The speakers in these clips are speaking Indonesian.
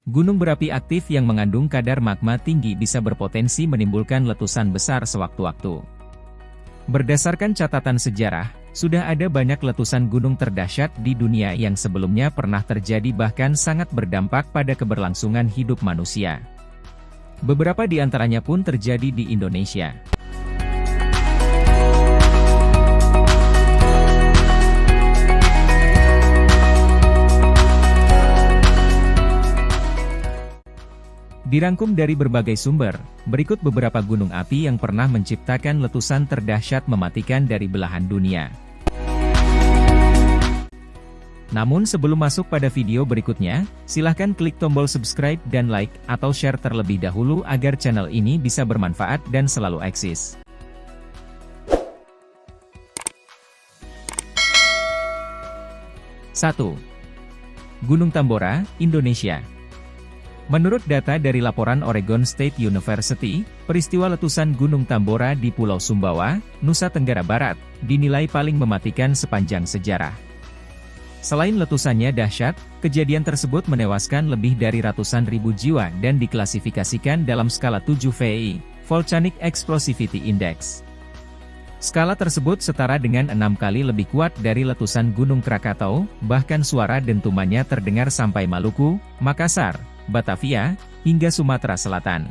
Gunung berapi aktif yang mengandung kadar magma tinggi bisa berpotensi menimbulkan letusan besar sewaktu-waktu. Berdasarkan catatan sejarah, sudah ada banyak letusan gunung terdahsyat di dunia yang sebelumnya pernah terjadi bahkan sangat berdampak pada keberlangsungan hidup manusia. Beberapa di antaranya pun terjadi di Indonesia. Dirangkum dari berbagai sumber, berikut beberapa gunung api yang pernah menciptakan letusan terdahsyat mematikan dari belahan dunia. Namun sebelum masuk pada video berikutnya, silahkan klik tombol subscribe dan like, atau share terlebih dahulu agar channel ini bisa bermanfaat dan selalu eksis. 1. Gunung Tambora, Indonesia. Menurut data dari laporan Oregon State University, peristiwa letusan Gunung Tambora di Pulau Sumbawa, Nusa Tenggara Barat, dinilai paling mematikan sepanjang sejarah. Selain letusannya dahsyat, kejadian tersebut menewaskan lebih dari ratusan ribu jiwa dan diklasifikasikan dalam skala 7 VEI, Volcanic Explosivity Index. Skala tersebut setara dengan 6 kali lebih kuat dari letusan Gunung Krakatau, bahkan suara dentumannya terdengar sampai Maluku, Makassar, Batavia, hingga Sumatera Selatan.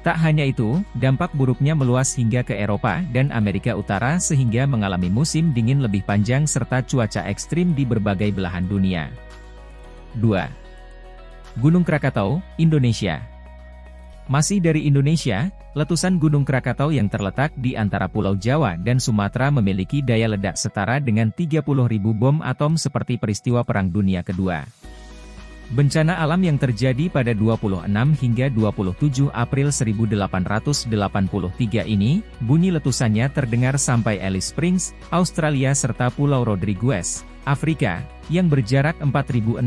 Tak hanya itu, dampak buruknya meluas hingga ke Eropa dan Amerika Utara sehingga mengalami musim dingin lebih panjang serta cuaca ekstrim di berbagai belahan dunia. 2. Gunung Krakatau, Indonesia. Masih dari Indonesia, letusan Gunung Krakatau yang terletak di antara Pulau Jawa dan Sumatera memiliki daya ledak setara dengan 30.000 bom atom seperti peristiwa Perang Dunia Kedua. Bencana alam yang terjadi pada 26 hingga 27 April 1883 ini, bunyi letusannya terdengar sampai Alice Springs, Australia serta Pulau Rodriguez, Afrika, yang berjarak 4.653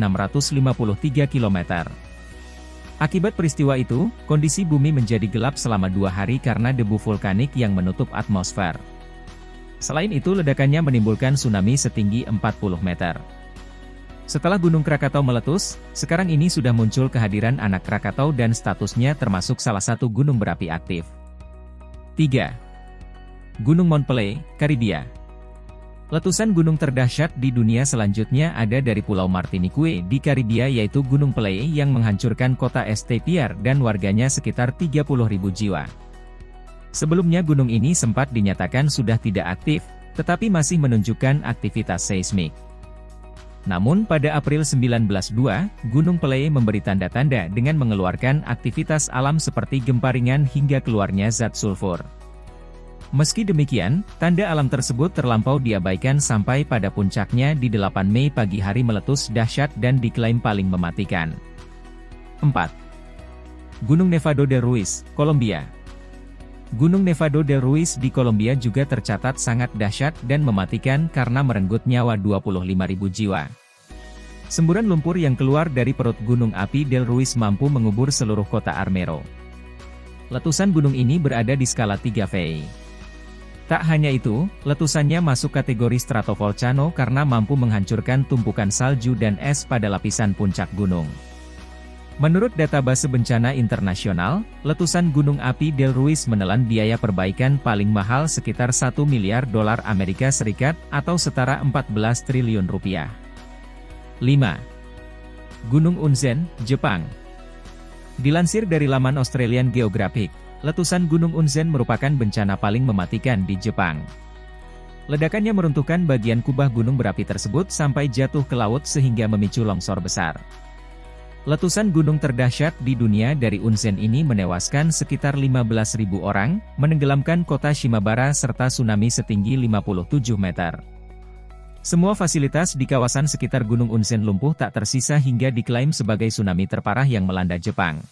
km. Akibat peristiwa itu, kondisi bumi menjadi gelap selama 2 hari karena debu vulkanik yang menutup atmosfer. Selain itu ledakannya menimbulkan tsunami setinggi 40 meter. Setelah Gunung Krakatau meletus, sekarang ini sudah muncul kehadiran anak Krakatau dan statusnya termasuk salah satu gunung berapi aktif. 3. Gunung Mount Pelée, Karibia. Letusan gunung terdahsyat di dunia selanjutnya ada dari Pulau Martinique di Karibia yaitu Gunung Pelée yang menghancurkan kota St-Pierre dan warganya sekitar 30.000 jiwa. Sebelumnya gunung ini sempat dinyatakan sudah tidak aktif, tetapi masih menunjukkan aktivitas seismik. Namun pada April 1902, Gunung Pelée memberi tanda-tanda dengan mengeluarkan aktivitas alam seperti gempa ringan hingga keluarnya zat sulfur. Meski demikian, tanda alam tersebut terlampau diabaikan sampai pada puncaknya di 8 Mei pagi hari meletus dahsyat dan diklaim paling mematikan. 4. Gunung Nevado del Ruiz, Kolombia. Gunung Nevado del Ruiz di Kolombia juga tercatat sangat dahsyat dan mematikan karena merenggut nyawa 25.000 jiwa. Semburan lumpur yang keluar dari perut gunung api Del Ruiz mampu mengubur seluruh kota Armero. Letusan gunung ini berada di skala 3 VEI. Tak hanya itu, letusannya masuk kategori stratovolcano karena mampu menghancurkan tumpukan salju dan es pada lapisan puncak gunung. Menurut database bencana internasional, letusan gunung api Del Ruiz menelan biaya perbaikan paling mahal sekitar 1 miliar dolar Amerika Serikat atau setara 14 triliun rupiah. 5. Gunung Unzen, Jepang. Dilansir dari laman Australian Geographic, letusan Gunung Unzen merupakan bencana paling mematikan di Jepang. Ledakannya meruntuhkan bagian kubah gunung berapi tersebut sampai jatuh ke laut sehingga memicu longsor besar. Letusan gunung terdahsyat di dunia dari Unzen ini menewaskan sekitar 15.000 orang, menenggelamkan kota Shimabara serta tsunami setinggi 57 meter. Semua fasilitas di kawasan sekitar Gunung Unzen lumpuh tak tersisa hingga diklaim sebagai tsunami terparah yang melanda Jepang.